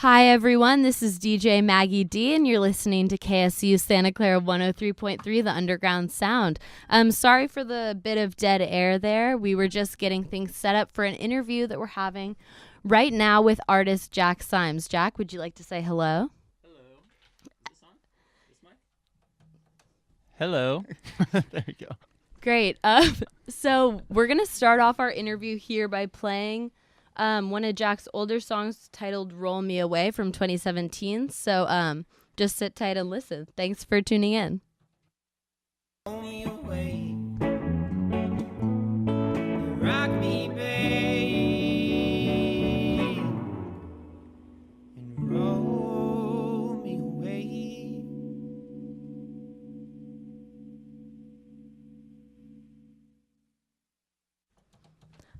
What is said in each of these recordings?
Hi, everyone. This is DJ Maggie D, and you're listening to KSCU Santa Clara 103.3, the Underground Sound. Sorry for the bit of dead air there. We were just getting things set up for an interview that we're having right now with artist Jack Symes. Jack, would you like to say hello? Hello. Is this on? This mic? Hello. There you go. Great. So we're going to start off our interview here by playing one of Jack's older songs titled Roll Me Away from 2017. So just sit tight and listen. Thanks for tuning in. Roll me away, rock me, babe, and roll me away.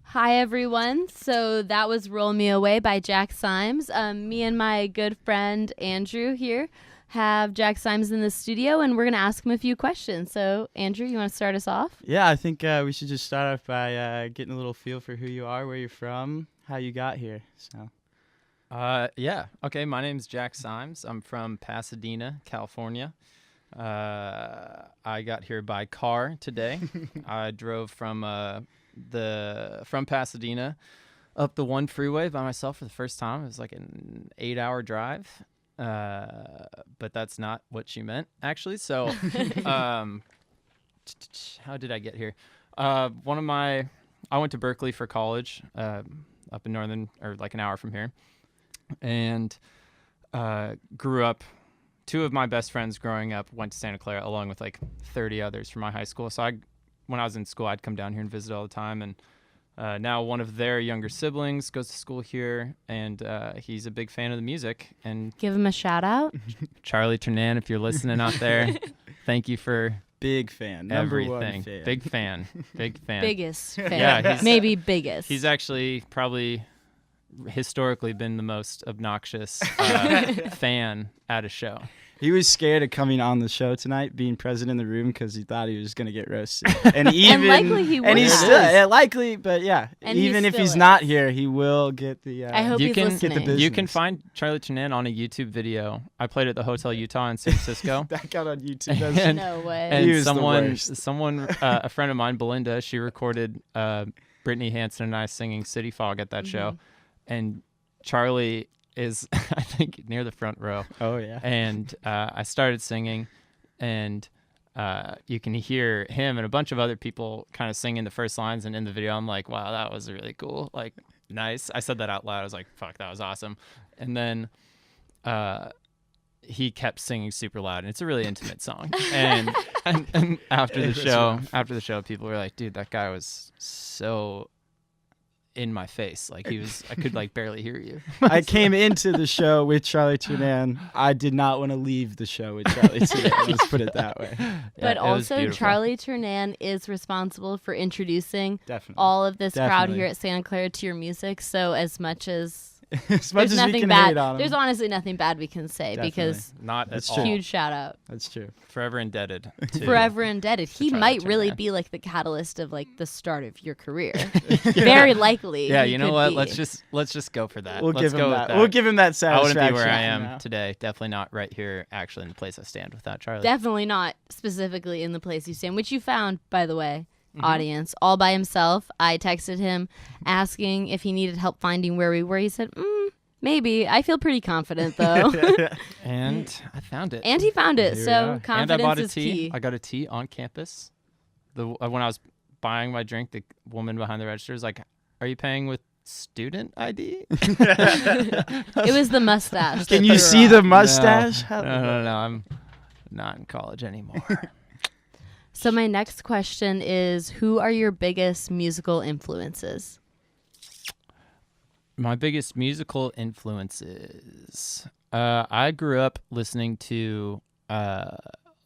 Hi, everyone. So that was Roll Me Away by Jack Symes. Me and my good friend Andrew here have Jack Symes in the studio, and we're going to ask him a few questions. So, Andrew, you want to start us off? Yeah, I think we should just start off by getting a little feel for who you are, where you're from, how you got here. Yeah. Okay, my name's Jack Symes. I'm from Pasadena, California. I got here by car today. I drove from Pasadena up the one freeway by myself for the first time. It was like an 8-hour drive. But that's not what she meant, actually. So, how did I get here? I went to Berkeley for college, up in northern, or like an hour from here, and grew up. Two of my best friends growing up went to Santa Clara, along with like 30 others from my high school. So when I was in school, I'd come down here and visit all the time. And now one of their younger siblings goes to school here, and he's a big fan of the music. And Give him a shout out. Charlie Ternan, if you're listening out there, thank you for Big fan. everything. Number one fan. Big fan. Big fan. Biggest fan. Yeah, Maybe biggest. He's actually probably historically been the most obnoxious fan at a show. He was scared of coming on the show tonight, being present in the room, because he thought he was going to get roasted. And even likely he and he's would. still, yeah, likely, but yeah. And he even if still he's is. not here, he will get the. I hope You he's can listening. get the You can business. find Charlie Ternan on a YouTube video. I played at the Hotel Utah in San Francisco. that got on YouTube. And- No way. And He was the someone, worst. a friend of mine, Belinda, she recorded Brittany Hansen and I singing City Fog at that show. And Charlie is, I think, near the front row. Oh, yeah. And I started singing, and you can hear him and a bunch of other people kind of singing the first lines. And in the video, I'm like, wow, that was really cool. Like, nice. I said that out loud. I was like, fuck, that was awesome. And then he kept singing super loud, and it's a really intimate song. And after the show, people were like, dude, that guy was so in my face. Like, I could like barely hear you. I came into the show with Charlie Ternan. I did not want to leave the show with Charlie Ternan. Let's put it that way. But Yeah, it was also, beautiful. Charlie Ternan is responsible for introducing Definitely. all of this crowd Definitely. here at Santa Clara to your music. So as much as As much there's as we nothing can bad, hate on him. there's honestly nothing bad we can say Definitely. because Not That's at true. all. huge shout out. That's true. Forever indebted. To Forever indebted. He Charlie might really Ternan. be like the catalyst of like the start of your career. Very likely. Yeah, he you know could what? be. Let's just go for that. We'll Let's give go him with that. that. We'll give him that I satisfaction. wouldn't be where I for am now. today. Definitely not right here, actually, in the place I stand without Charlie. Definitely not specifically in the place you stand, which you found, by the way, Mm-hmm. audience, all by himself. I texted him asking if he needed help finding where we were. He said, maybe. I feel pretty confident, though. And I found it. And he found it, Here we so are. And I confidence bought a is tea. key. I got a tea on campus. When I was buying my drink, the woman behind the register was like, "Are you paying with student ID?" It was the mustache. Can that you threw see her the off. mustache? No. I'm not in college anymore. So my next question is, who are your biggest musical influences? My biggest musical influences. I grew up listening to a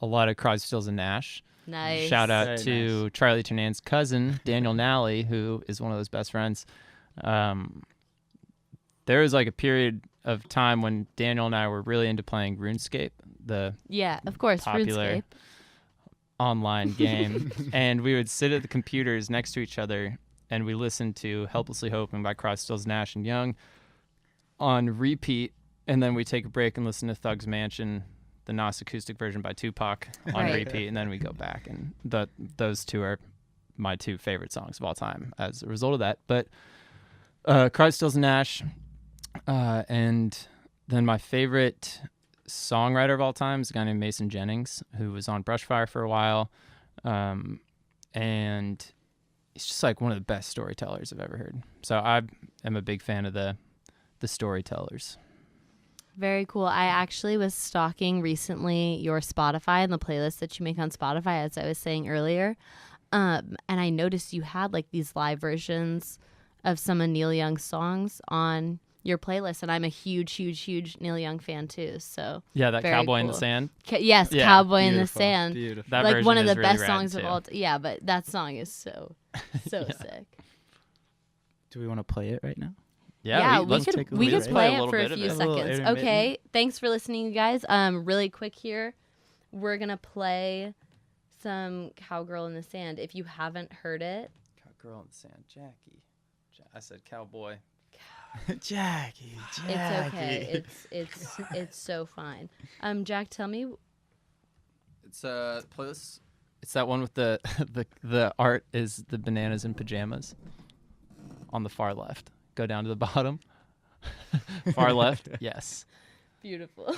lot of Crosby, Stills and Nash. Nice. Shout out Very to nice. Charlie Ternan's cousin, Daniel Nally, who is one of those best friends. There was like a period of time when Daniel and I were really into playing RuneScape, the Yeah, of course. Popular. RuneScape. online game, and we would sit at the computers next to each other, and we listened to Helplessly Hoping by Crosby, Stills, Nash and Young on repeat and then we take a break and listen to Thug's Mansion, the Nas acoustic version by Tupac on Right. repeat, and then we go back, and those two are my two favorite songs of all time as a result of that. But Crosby, Stills, and Nash, and then my favorite songwriter of all time is a guy named Mason Jennings, who was on Brushfire for a while, and he's just like one of the best storytellers I've ever heard. So I am a big fan of the storytellers. Very cool. I actually was stalking recently your Spotify and the playlist that you make on Spotify, as I was saying earlier. And I noticed you had like these live versions of some of Neil Young's songs on your playlist. And I'm a huge Neil Young fan too. So Yeah, that very Cowboy in the cool. Sand. Yes, Yeah, Cowboy in the Beautiful, Sand. Beautiful. That Like one version of the is really best rad, songs of too. all yeah, but that song is so Yeah. sick. Do we want to play it right now? Yeah, we let's could take a we little could bit. play a it little for a bit of few it. A little seconds. intermittent. Okay, thanks for listening, you guys. Really quick here, we're gonna play some Cowgirl in the Sand. If you haven't heard it, Girl in the Sand, Jackie. I said cowboy. Jackie. it's okay. It's so fine. Jack, tell me. It's a playlist. It's that one with the the art is the bananas in pajamas on the far left. Go down to the bottom. Far left. Yes. Beautiful.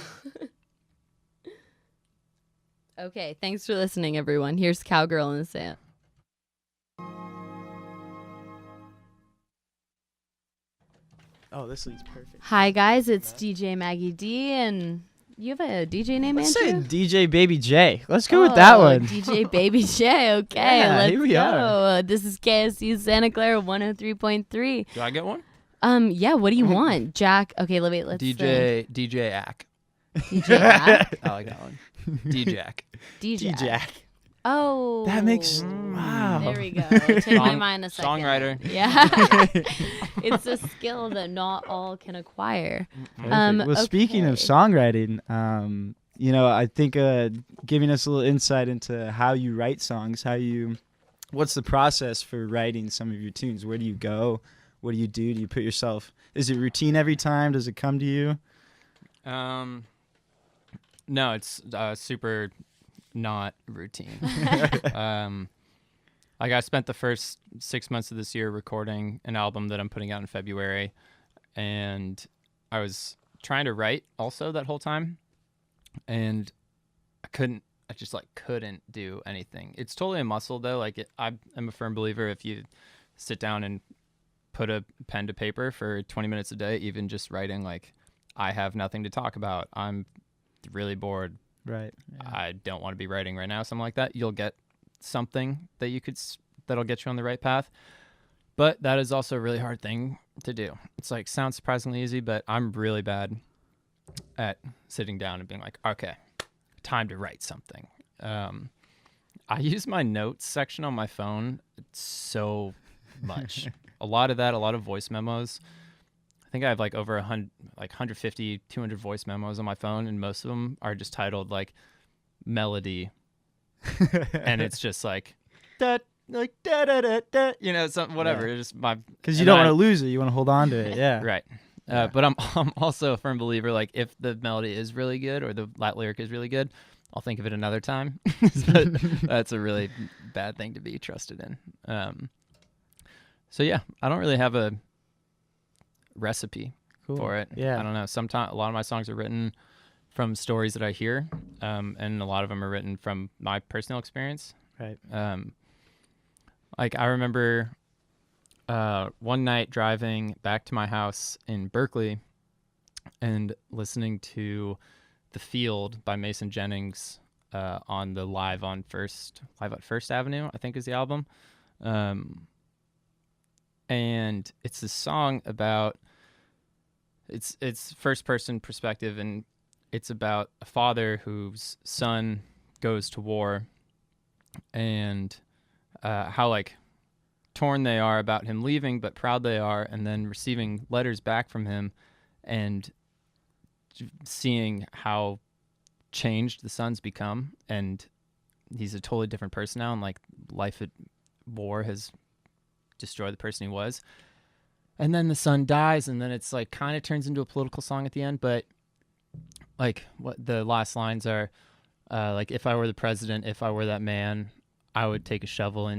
Okay, thanks for listening, everyone. Here's Cowgirl in the Sand. Oh, this leads perfect. Hi guys, it's DJ Maggie D, and you have a DJ name, Let's say Andrew? DJ Baby J. Let's go with that one. DJ Baby J. Okay, Yeah, let's here we go. are. This is KSCU Santa Clara 103.3. Do I get one? Yeah. What do you want, Jack? Okay, let's think. DJ Ack. DJ Jack? I like that one. DJ. DJ. Jack. Oh, That makes wow. There we go. It took my Song- mind a second. songwriter. Yeah, it's a skill that not all can acquire. Perfect. Well, speaking of okay. songwriting, you know, I think giving us a little insight into how you write songs, what's the process for writing some of your tunes? Where do you go? What do you do? Do you put yourself? Is it routine every time? Does it come to you? No, it's super not routine. Like I spent the first 6 months of this year recording an album that I'm putting out in February, and I was trying to write also that whole time, and I just couldn't do anything. It's totally a muscle though. I'm a firm believer if you sit down and put a pen to paper for 20 minutes a day, even just writing I have nothing to talk about, I'm really bored, Right. I don't want to be writing right now, something like that, you'll get something that that'll get you on the right path. But that is also a really hard thing to do. It's sounds surprisingly easy, but I'm really bad at sitting down and being like, okay, time to write something. I use my notes section on my phone so much. A lot of voice memos. I think I have over 150, 200 voice memos on my phone, and most of them are just titled melody, and it's just da da da da, something whatever. Yeah. It's just my Because you and don't I- want to lose it. You want to hold on to it. Yeah. right. Yeah. But I'm also a firm believer if the melody is really good or the lyric is really good, I'll think of it another time. But that's a really bad thing to be trusted in. So yeah, I don't really have a recipe Cool. for it. Yeah. I don't know. Sometimes a lot of my songs are written from stories that I hear, and a lot of them are written from my personal experience. Right. I remember one night driving back to my house in Berkeley and listening to "The Field" by Mason Jennings on the Live at First Avenue, I think is the album. And it's a song about it's first person perspective, and it's about a father whose son goes to war, and how torn they are about him leaving, but proud they are, and then receiving letters back from him, and seeing how changed the son's become, and he's a totally different person now, and life at war has destroyed the person he was. And then the son dies, and then it's kind of turns into a political song at the end, but like what the last lines are, like, if I were the president, if I were that man, I would take a shovel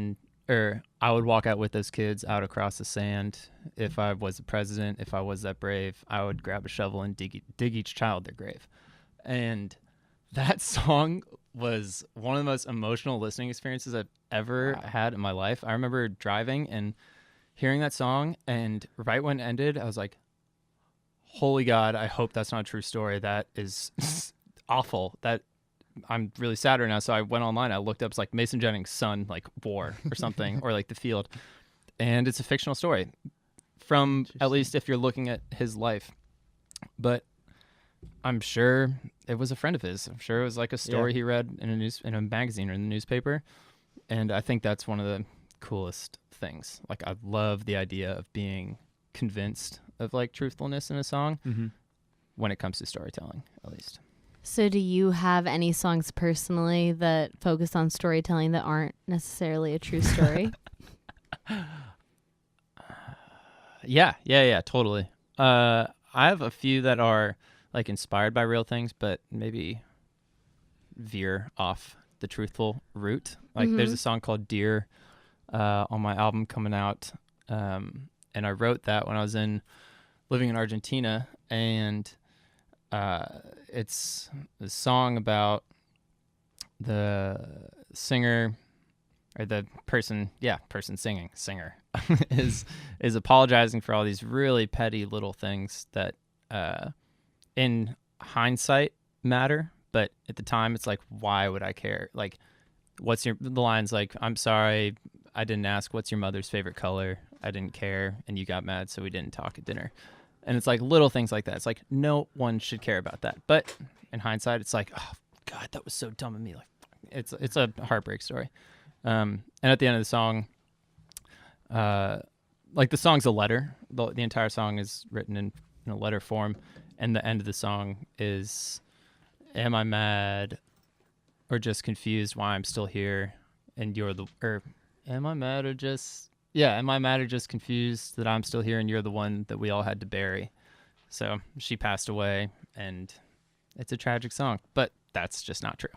or I would walk out with those kids out across the sand. If I was the president, if I was that brave, I would grab a shovel and dig each child their grave. And that song was one of the most emotional listening experiences I've ever had in my life. I remember driving and hearing that song, and right when it ended, I was like, holy God, I hope that's not a true story. That is awful. That I'm really sad right now. So I went online, I looked up, it's like Mason Jennings' son, like war or something, or like the field. And it's a fictional story from, at least if you're looking at his life. But I'm sure it was a friend of his. I'm sure it was like a story he read in a magazine or in the newspaper. And I think that's one of the coolest things. Like, I love the idea of being convinced of like truthfulness in a song when it comes to storytelling, at least. So do you have any songs personally that focus on storytelling that aren't necessarily a true story? Yeah, totally. I have a few that are like inspired by real things, but maybe veer off the truthful route. Like there's a song called Dear on my album coming out. And I wrote that when I was living in Argentina, and it's a song about the singer, or the person singing, is apologizing for all these really petty little things that in hindsight matter, but at the time it's like, why would I care? Like, the line's like, I'm sorry, I didn't ask what's your mother's favorite color. I didn't care, and you got mad, so we didn't talk at dinner. And it's like little things like that. It's like, no one should care about that. But in hindsight, it's like, oh God, that was so dumb of me. Like, it's a heartbreak story. And at the end of the song, like the song's a letter. The entire song is written in a letter form, and the end of the song is, am I mad or just confused why I'm still here? And am I mad or just confused that I'm still here and you're the one that we all had to bury? So she passed away, and it's a tragic song, but that's just not true.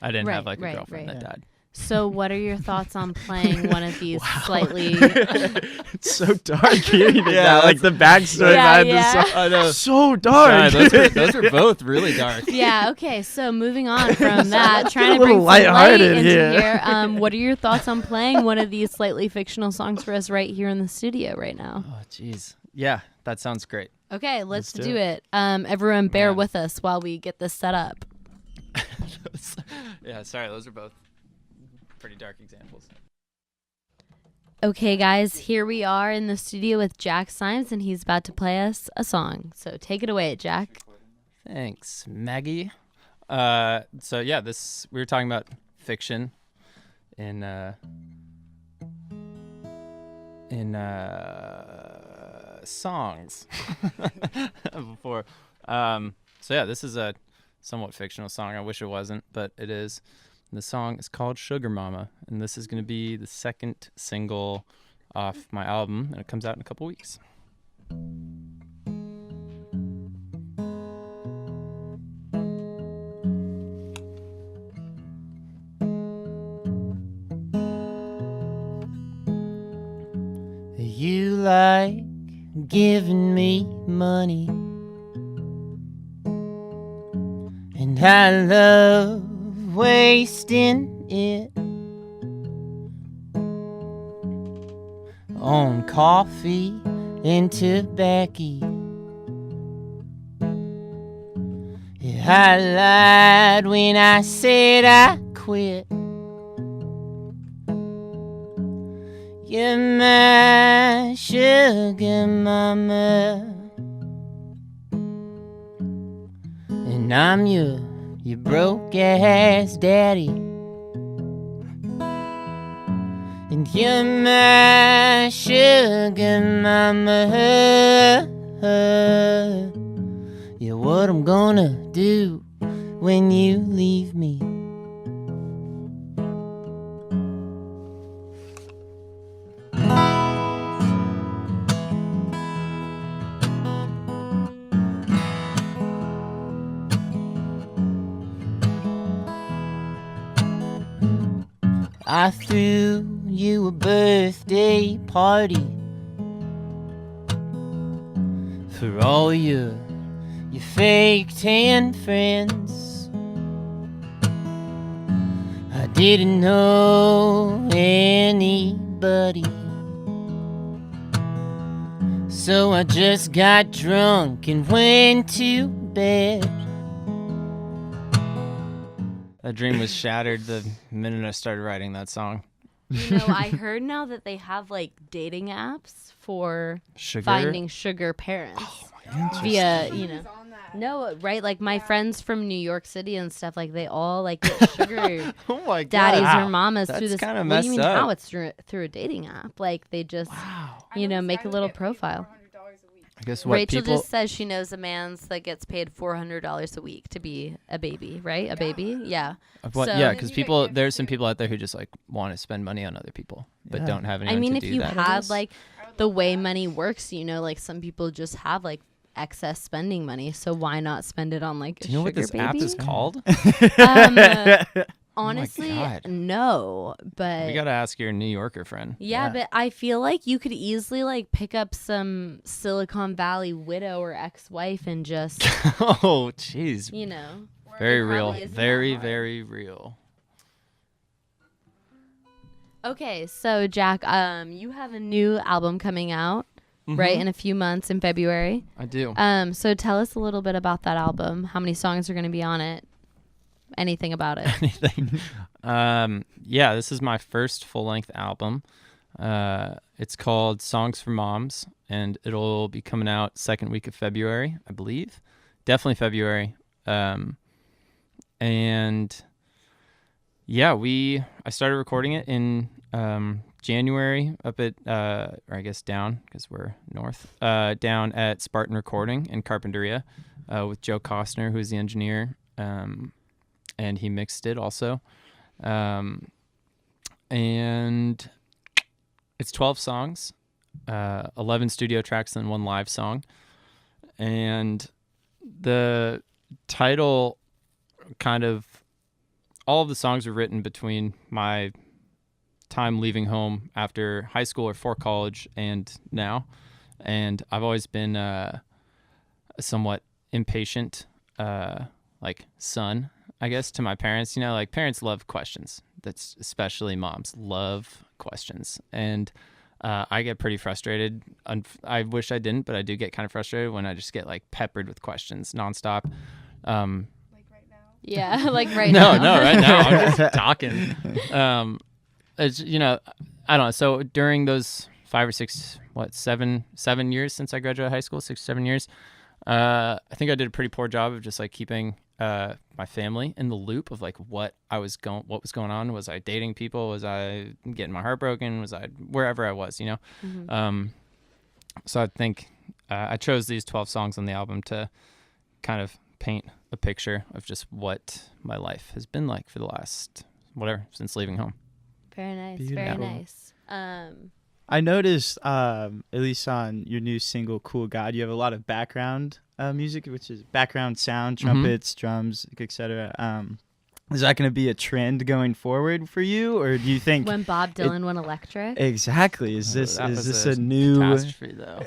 I didn't have like a girlfriend that died. So what are your thoughts on playing one of these slightly... It's so dark hearing it now, like the backstory behind the song. I know. So dark. Sorry, those are both really dark. Yeah, okay, so moving on from that, trying to bring some lighthearted light into here. here. What are your thoughts on playing one of these slightly fictional songs for us right here in the studio right now? Oh, jeez. Yeah, that sounds great. Okay, let's do it. Everyone bear with us while we get this set up. Yeah, sorry, those are both pretty dark examples. Okay, guys, here we are in the studio with Jack Symes, and he's about to play us a song. So take it away, Jack. Thanks, Maggie. So yeah, we were talking about fiction in songs before. So yeah, this is a somewhat fictional song. I wish it wasn't, but it is. The song is called Sugar Mama, and this is going to be the second single off my album, and it comes out in a couple weeks. You like giving me money, and I love wasting it on coffee and tobacco. Yeah, I lied when I said I quit. You're my sugar mama, and I'm your broke ass daddy. And you're my sugar mama. You're what I'm gonna do when you leave me. I threw you a birthday party for all your fake tan friends. I didn't know anybody, so I just got drunk and went to bed. That dream was shattered the minute I started writing that song. You know, I heard now that they have like dating apps for Sugar. finding sugar parents via, you know. No, right? Like my friends from New York City and stuff, like they all like get sugar Oh my god. daddies or mamas That's through this. kinda What do you mean messed up. how? It's through a dating app. Like they just, you know, make a little profile. I guess what Rachel people just says she knows a man's that gets paid $400 a week to be a baby, right? A baby, yeah. what, So- yeah, because people there's some people out there who just like want to spend money on other people but Yeah. don't have anyone I mean, to if do you that. had like the way money works, you know, like some people just have like excess spending money, so why not spend it on like Do a you know what sugar this baby? app is called? Honestly, God. no, but We gotta ask your New Yorker friend. yeah, but I feel like you could easily like pick up some Silicon Valley widow or ex-wife and just, Oh, jeez. you know, Very It real. probably isn't that Very, hard. very real. Okay, so Jack, you have a new album coming out, right, in a few months in February. I do. So tell us a little bit about that album. How many songs are going to be on it? Anything about it? Anything. Yeah, this is my first full-length album. It's called Songs for Moms, and it'll be coming out second week of February, I believe. Definitely February. And yeah, I started recording it in January up at, or I guess down, because we're north, down at Spartan Recording in Carpinteria with Joe Costner, who's the engineer. And he mixed it also. And it's 12 songs, 11 studio tracks, and 1 live song. And the title kind of, all of the songs were written between my time leaving home after high school or for college and now. And I've always been a somewhat impatient, like son, I guess, to my parents. You know, like parents love questions. That's especially moms love questions. And I get pretty frustrated. I wish I didn't, but I do get kind of frustrated when I just get like peppered with questions nonstop. Yeah, like right No, now. right now I'm just talking. It's, you know, I don't know. So during those 5 or 6, 7 years since I graduated high school, 6 or 7 years, I think I did a pretty poor job of just like keeping my family in the loop of like what was going on. Was I dating people? Was I getting my heart broken? Was I wherever I was, you know? Mm-hmm. So I think I chose these 12 songs on the album to kind of paint a picture of just what my life has been like for the last, since leaving home. Very nice. Beautiful. Very nice. I noticed, at least on your new single, Cool God, you have a lot of background music, which is background sound, trumpets, drums, etc. Is that going to be a trend going forward for you, or do you think When Bob Dylan went electric. exactly? Is this That was a new? catastrophe though?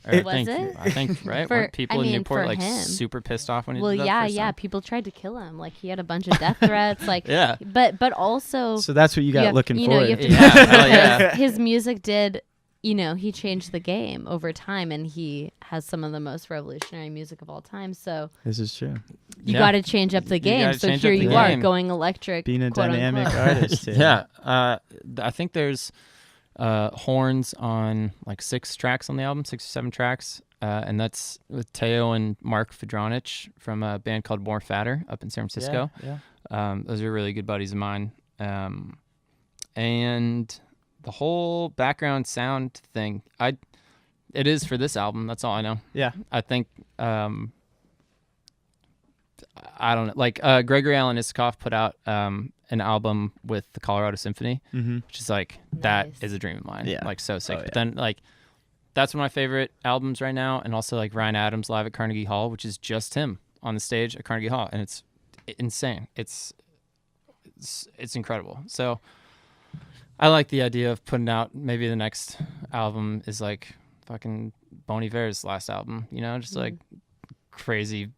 Was it? I think right. For- Weren't people I in mean, Newport for like him. super pissed off when he Well, did that yeah, first yeah. time? People tried to kill him. Like he had a bunch of death threats. Like, Yeah. But also, So that's what you got looking you know, forward. you have to Yeah, hell yeah. his music did, you know, he changed the game over time, and he has some of the most revolutionary music of all time. So This is true. you Yeah. got to change up the You game. gotta So change here up the you are game. going electric, Being a quote dynamic unquote. artist. Here. Yeah. I think there's horns on like 6 tracks on the album, 6 or 7 tracks. And that's with Teo and Mark Fedronich from a band called More Fatter up in San Francisco. Yeah. Those are really good buddies of mine. And the whole background sound thing, it is for this album. That's all I know. Yeah. I think, I don't know, like Gregory Alan Isikoff put out an album with the Colorado Symphony, Mm-hmm. which is like, that Nice. is a dream of mine. Yeah. Like so sick. Oh, But yeah. then like, that's one of my favorite albums right now. And also like Ryan Adams live at Carnegie Hall, which is just him on the stage at Carnegie Hall. And it's insane. It's incredible. So I like the idea of putting out maybe the next album is like fucking Bon Iver's last album, you know, just like crazy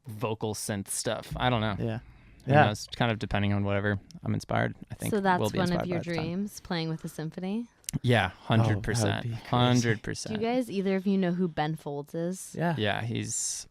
vocal synth stuff. I don't know. Yeah. Who knows? Kind of depending on whatever I'm inspired. I think So that's will be one of inspired your by the time. dreams, playing with a symphony. Yeah, that would 100%. be crazy. 100%. Do you guys, either of you, know who Ben Folds is? Yeah. Yeah, he's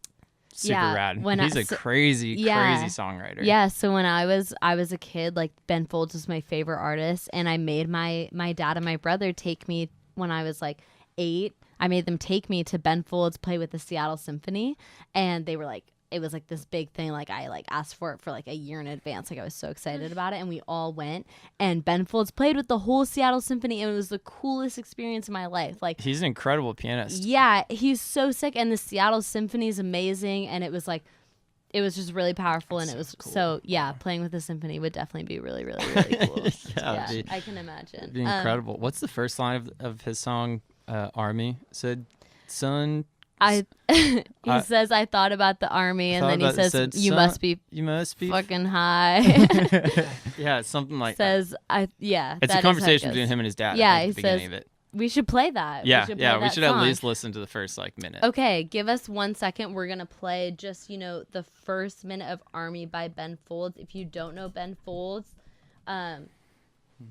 super Yeah, rad. when He's a crazy yeah. songwriter. Yeah, so when I was a kid, like Ben Folds was my favorite artist, and I made my dad and my brother take me when I was like 8. I made them take me to Ben Folds, play with the Seattle Symphony, and they were like, it was like this big thing. Like I like asked for it for like a year in advance. Like I was so excited about it, and we all went. And Ben Folds played with the whole Seattle Symphony, and it was the coolest experience of my life. Like He's an incredible pianist. yeah, he's so sick, and the Seattle Symphony is amazing, and it was just really powerful, and it was so yeah. Playing with the symphony would definitely be really, really, really cool. Yeah, it'd be- I can imagine. It'd be incredible. What's the first line of his song, Army? Said, son, he says, "I thought about the army," and then he says, "You "Son, must be you must be fucking high." yeah, it's something like says, "I yeah." it's that a is how it conversation goes. between him and his dad. Yeah, I think, he at the beginning says- of it. We should play that. Yeah, we we should at song. least listen to the first like minute. Okay, give us 1 second. We're gonna play just the first minute of "Army" by Ben Folds. If you don't know Ben Folds,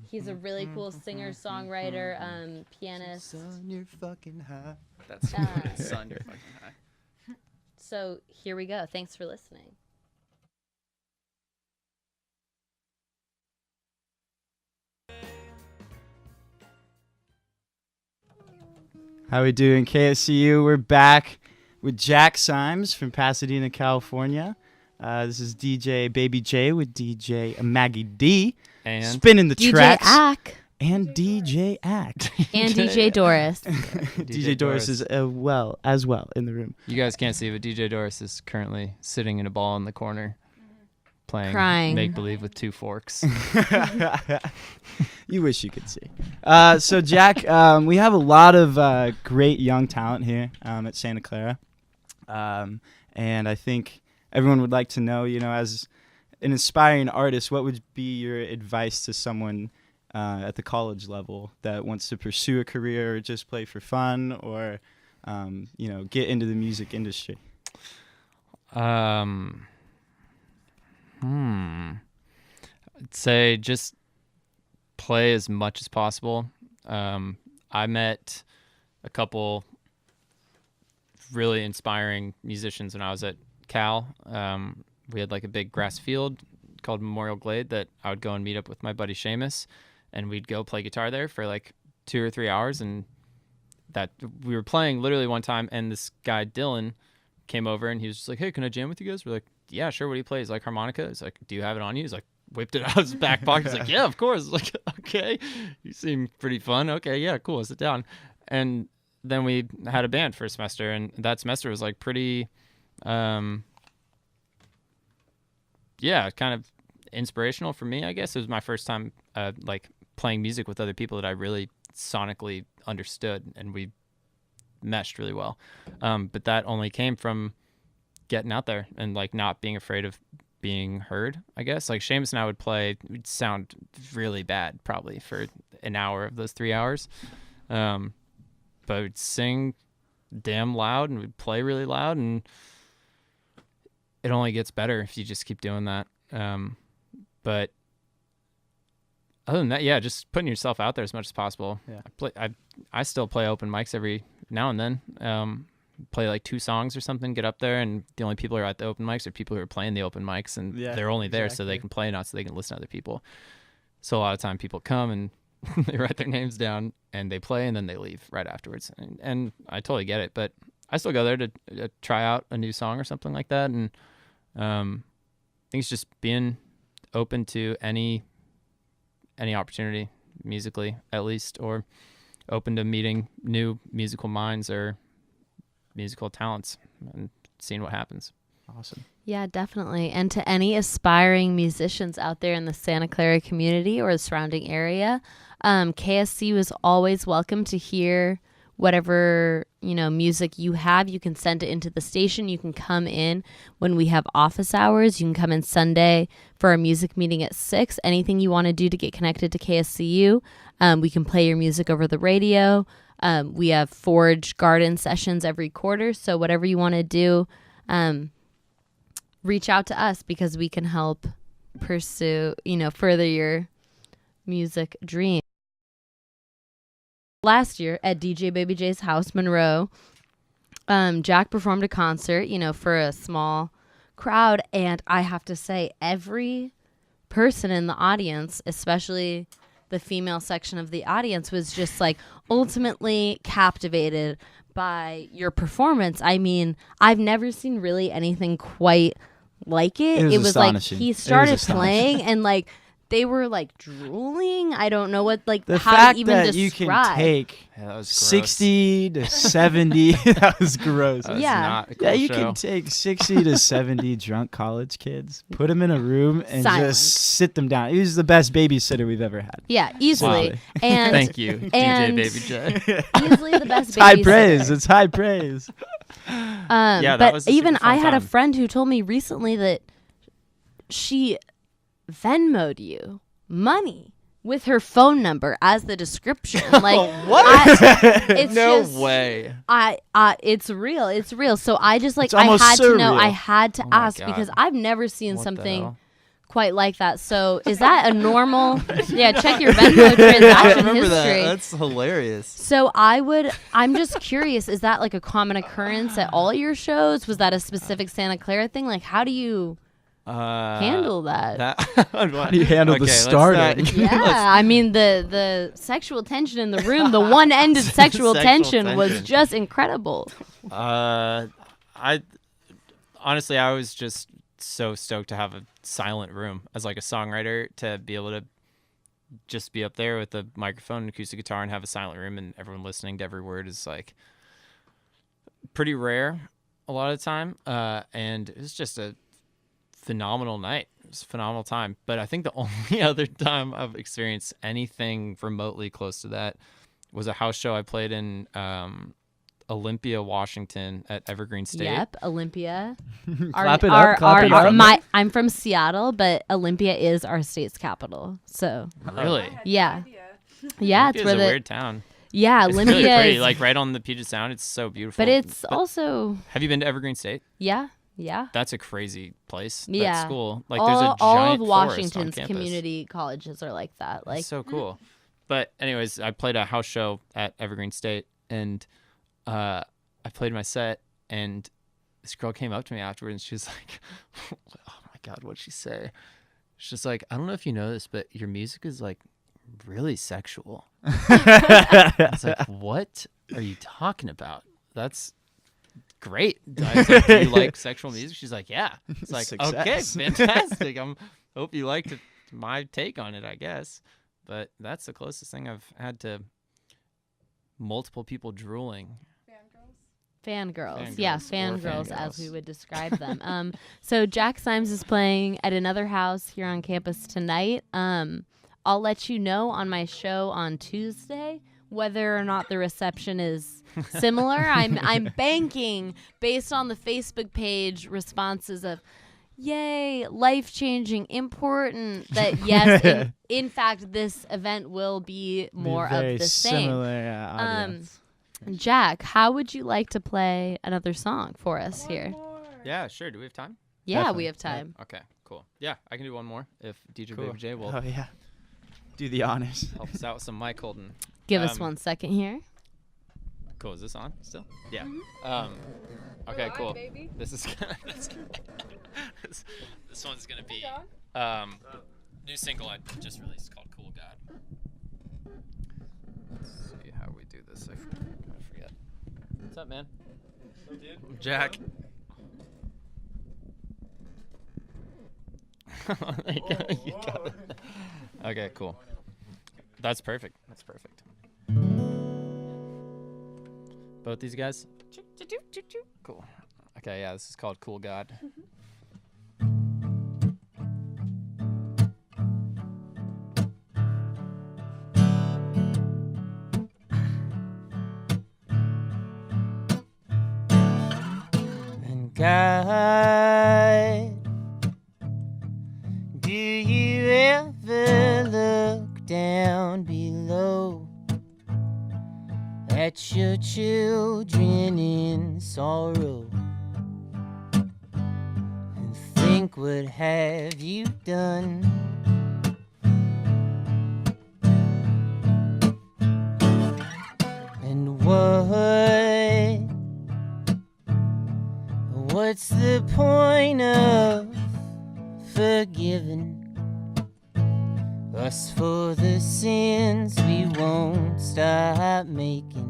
he's a really cool singer, songwriter, pianist. Son, you're fucking high. That's son, you're fucking high. So here we go. Thanks for listening. How we doing, KSCU? We're back with Jack Symes from Pasadena, California. This is DJ Baby J with DJ Maggie D. And Spinning the DJ tracks. Ack And DJ Act. and DJ Doris. DJ Doris is as well in the room. you guys can't see, but DJ Doris is currently sitting in a ball in the corner, playing Crying. make believe with 2 forks. You wish you could see. So, Jack, we have a lot of great young talent here at Santa Clara. And I think everyone would like to know, as an aspiring artist, what would be your advice to someone at the college level that wants to pursue a career or just play for fun or, get into the music industry? I'd say just play as much as possible. I met a couple really inspiring musicians when I was at Cal. We had like a big grass field called Memorial Glade that I would go and meet up with my buddy Seamus, and we'd go play guitar there for like 2 or 3 hours. And that we were playing literally one time, and this guy Dylan came over, and he was just like, "Hey, can I jam with you guys?" We're like, "Yeah, sure." What do you play? He's like, "Harmonica." He's like, "Do you have it on you?" He's like, whipped it out of his back pocket. He's like, "Yeah, of course." I was like, "Okay, you seem pretty fun. Okay, yeah, cool. Sit down." And then we had a band for a semester, and that semester was like pretty, kind of inspirational for me, I guess. It was my first time like playing music with other people that I really sonically understood, and we meshed really well. But that only came from getting out there and like not being afraid of being heard, I guess. Like Seamus and I would play, we'd sound really bad probably for an hour of those 3 hours. But we'd sing damn loud and we'd play really loud, and it only gets better if you just keep doing that. But other than that, yeah, just putting yourself out there as much as possible. Yeah. I still play open mics every now and then. Play like 2 songs or something, get up there, and the only people who are at the open mics are people who are playing the open mics, and they're only there so they can play, not so they can listen to other people. So a lot of time people come and they write their names down and they play, and then they leave right afterwards. And I totally get it, but I still go there to try out a new song or something like that. And I think it's just being open to any opportunity musically, at least, or open to meeting new musical minds or musical talents and seeing what happens. Awesome. Yeah, definitely. And to any aspiring musicians out there in the Santa Clara community or the surrounding area, KSCU is always welcome to hear whatever, music you have, you can send it into the station. You can come in when we have office hours. You can come in Sunday for our music meeting at 6. Anything you want to do to get connected to KSCU, we can play your music over the radio. We have Forge Garden sessions every quarter. So whatever you want to do, reach out to us because we can help pursue, further your music dream. Last year at DJ Baby J's house, Monroe, Jack performed a concert, for a small crowd. And I have to say, every person in the audience, especially the female section of the audience, was just like ultimately captivated by your performance. I mean, I've never seen really anything quite like it. It was like astonishing. he started playing and like they were like drooling. I don't know what the how fact to even that describe. you can take Yeah, that was gross. 60 to 70. That was gross. That was Yeah. not a cool Yeah, you show. can take 60 to 70 drunk college kids, put them in a room, and Silent. just sit them down. He was the best babysitter we've ever had. Yeah, easily. Wow. And Thank you, and- DJ Baby J. easily the best It's high babysitter. praise. It's high praise. Yeah, that but was a even super fun I had a time. friend who told me recently that she Venmo'd you money with her phone number as the description. Like What? it's No just, way. it's real. It's real. So I just like It's I almost had to know. surreal. I had to Oh my ask God. because I've never seen What the something hell? quite like that. So is that a normal? Yeah, check your Venmo transaction history. That's hilarious. So I'm just curious, is that like a common occurrence at all your shows? Was that a specific Santa Clara thing? Like, how do you handle that? How do you handle the starting? Yeah, I mean, the sexual tension in the room, the one-ended sexual tension was tension. just incredible. I honestly, I was just so stoked to have a silent room as like a songwriter, to be able to just be up there with a microphone and acoustic guitar and have a silent room and everyone listening to every word is like pretty rare a lot of the time. And it was just a phenomenal night. It was a phenomenal time. But I think the only other time I've experienced anything remotely close to that was a house show I played in Olympia, Washington at Evergreen State. Yep, Olympia. Clap it up, clap it up. I'm from Seattle, but Olympia is our state's capital. So Really? yeah, yeah, it's Olympia's where a the weird town. yeah It's Olympia really pretty, is, like right on the Puget Sound. It's so beautiful. but it's also Have you been to Evergreen State? yeah. That's a crazy place. Yeah. That school. Like there's a all giant of forest on Washington's campus. community colleges are like that. Like It's so cool. But anyways, I played a house show at Evergreen State, and I played my set, and this girl came up to me afterwards, and she was like, "Oh my God, what'd she say?" She's just like, "I don't know if you know this, but your music is like really sexual." I was like, "What are you talking about? That's great." I was like, "Do you like sexual music?" She's like, "Yeah." It's like, okay, Success. fantastic. Hope you liked my take on it, I guess. But that's the closest thing I've had to multiple people drooling. fangirls. Yeah, Fangirls or fangirls as fangirls. we would describe them. So Jack Symes is playing at another house here on campus tonight. I'll let you know on my show on Tuesday whether or not the reception is similar. I'm banking based on the Facebook page responses of yay, life-changing, important, that yes, in fact, this event will be more Very of the same. similar audience. Jack, how would you like to play another song for us here? Yeah, sure. Do we have time? Yeah, Definitely. we have time. Okay, cool. Yeah, I can do one more if DJ Cool. Baby J will Oh yeah. Do the honors. help us out with some mic holding. Give us Um, 1 second here. Cool. Is this on still? Yeah. Okay, cool. This is gonna, this one's gonna be new single I just released called Cool God. Let's see how we do this. I forget. What's up, man? Dude. Jack. You got it. Okay, cool. That's perfect. That's perfect. Both these guys? Cool. Okay, yeah, this is called Cool God. sky. Do you ever look down below at your children in sorrow and think, what have you done? And what's the point of forgiving us for the sins we won't stop making?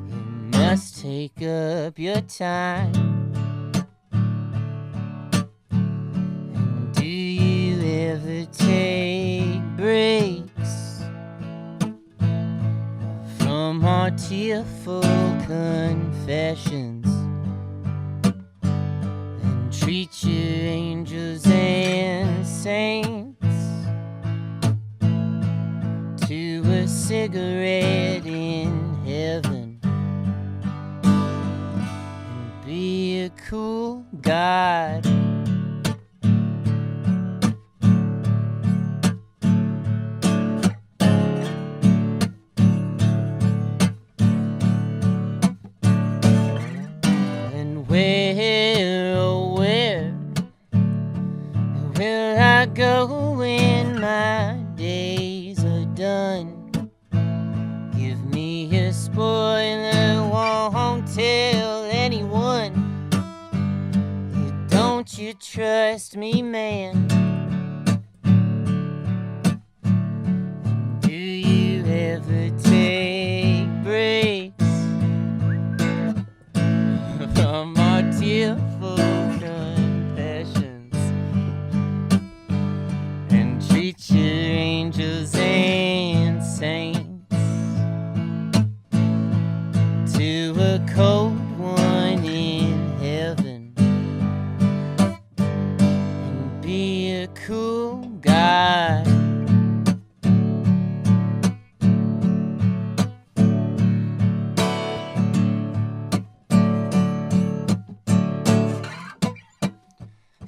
You must take up your time. And do you ever take breaks from our tearful confessions and treat your angels and saints to a cigarette in heaven and be a cool God? And where, oh where will I go when my days are done? Give me a spoiler, won't tell anyone. Don't you trust me, man? Do you ever take breaks from our tearful confessions and treat your angels and saints to a cold one in heaven and be a cool God?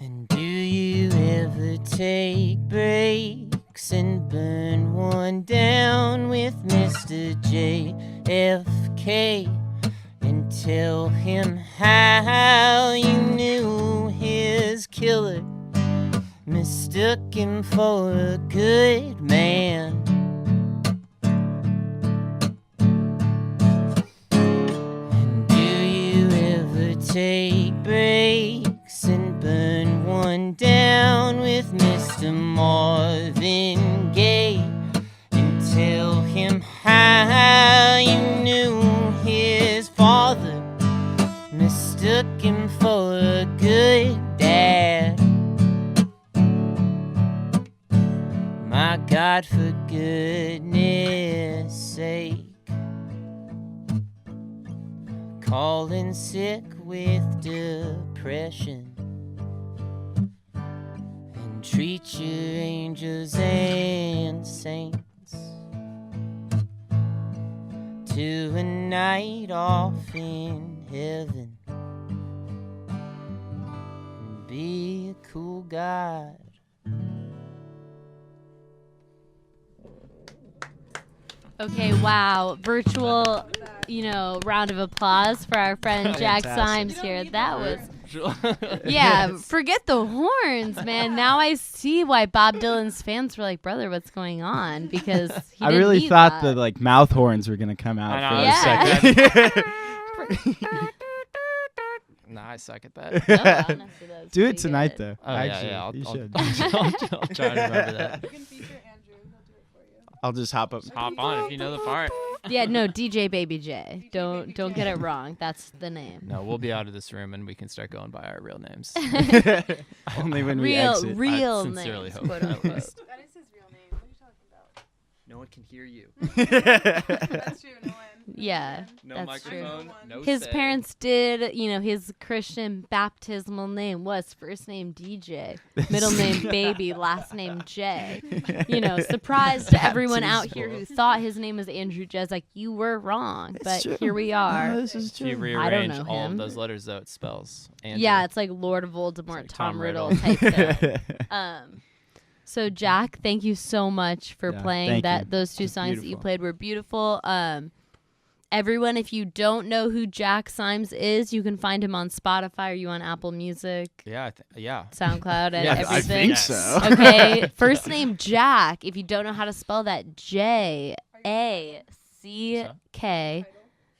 And do you ever take breaks and burn one down with Mr. JFK and tell him how you knew his killer mistook him for a good man? And do you ever take breaks and burn one down with Mr. Marvin Gaye and tell him how you knew his father mistook him for a good dad? My God, for goodness sake, calling sick with depression and treat your angels and saints to a night off in heaven and be a cool God. Okay, wow. Virtual, round of applause for our friend Jack Symes here. That was, yeah, forget the horns, man. Now I see why Bob Dylan's fans were like, brother, what's going on? Because he I didn't really need thought that. the mouth horns were gonna come out I for know. a Yeah. second. Nah, I suck at that. No, honestly, that was Do it pretty tonight good. Oh, though. Actually, yeah. you should. I'll try to remember that. You can feature Andrew. He'll do it for you. I'll just hop up. Hop on if you know the part. Yeah, no, DJ Baby J. Don't get it wrong. That's the name. No, we'll be out of this room and we can start going by our real names. Only when we Real exit. real I sincerely names, hope quote at unquote. least. That is his real name. What are you talking about? No one can hear you. That's true. No one. Yeah, No that's true. microphone. No His say. parents did, his Christian baptismal name was first name DJ, middle name Baby, last name J. Surprise to everyone out here who thought his name was Andrew Jezik. You were wrong, but here we are. This is If you true. rearrange know all him. of those letters, though, it spells Andrew. Yeah, it's like Lord Voldemort, like Tom Tom Riddle Riddle. type thing. So Jack, thank you so much for Yeah, playing thank that. you. Those two It's songs that you beautiful. played were beautiful. Everyone, if you don't know who Jack Symes is, you can find him on Spotify. Are you on Apple Music, Yeah. SoundCloud, and Yeah, everything? I think Yes. so. Okay, first name Jack. If you don't know how to spell that, Jack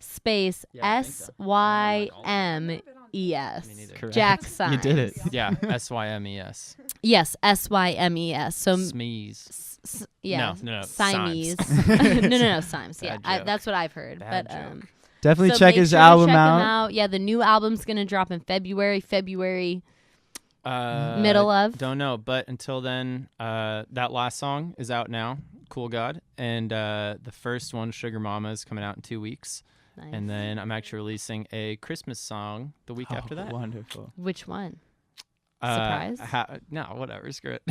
space Yeah, I think so. Symes. Me neither. Correct. Jack Symes. You did it. Yeah. SYMES. Yes, SYMES. So Smees. yeah, No. Siamese. Symes. no, Symes. Yeah, Bad joke. that's what I've heard. Bad but joke. Definitely so check make his sure to album check him out. Yeah, the new album's gonna drop in February. Middle of. Don't know, but until then, that last song is out now. Cool God, and the first one, Sugar Mama, is coming out in 2 weeks. Nice. And then I'm actually releasing a Christmas song the week after that. Wonderful. Which one? Surprise? No, whatever. Screw it.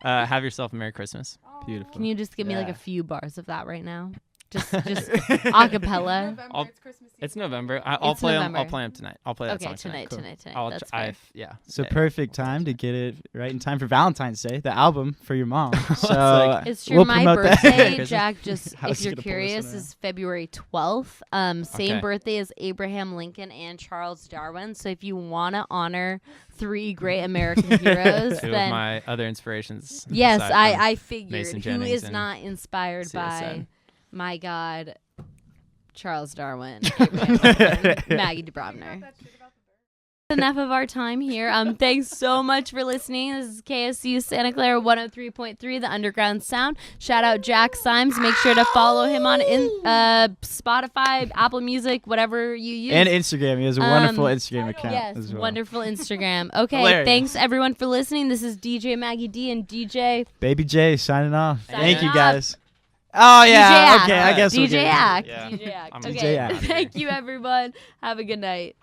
Have yourself a Merry Christmas. Beautiful. Can you just give me like Yeah. a few bars of that right now? Just a cappella. November, I'll- it's Christmas Eve. It's November. I'll It's play 'em- I'll November. play them tonight. I'll play that Okay, song tonight. tonight. I'll That's tr- fair. yeah. It's a Yeah. perfect time to get it right in time for Valentine's Day, the album for your mom. So like- It's true. we'll My promote that. birthday, Jack, just How's if he you're gonna pull this curious, one out? is February 12th. Same Okay. birthday as Abraham Lincoln and Charles Darwin. So if you want to honor 3 great American heroes, Two of then my other inspirations. yes, aside from I figured. Mason Who Jennings is and not inspired by, CSN. my God, Charles Darwin, Abraham Lincoln, Maggie DeBrovner. That shit about the bird. Enough of our time here. Thanks so much for listening. This is KSCU Santa Clara 103.3, the Underground Sound. Shout out Jack Symes. Make sure to follow him on Spotify, Apple Music, whatever you use. and Instagram. He has a wonderful Um, Instagram account Yes, as well. wonderful Instagram. Okay, Hilarious. thanks everyone for listening. This is DJ Maggie D and DJ Baby J signing off. Signing Thank you off. guys. Oh yeah. DJ Act. Okay, I guess we'll DJ get it. Act. Yeah. DJ Act. I'm Okay. DJ Act. Thank you everyone. Have a good night.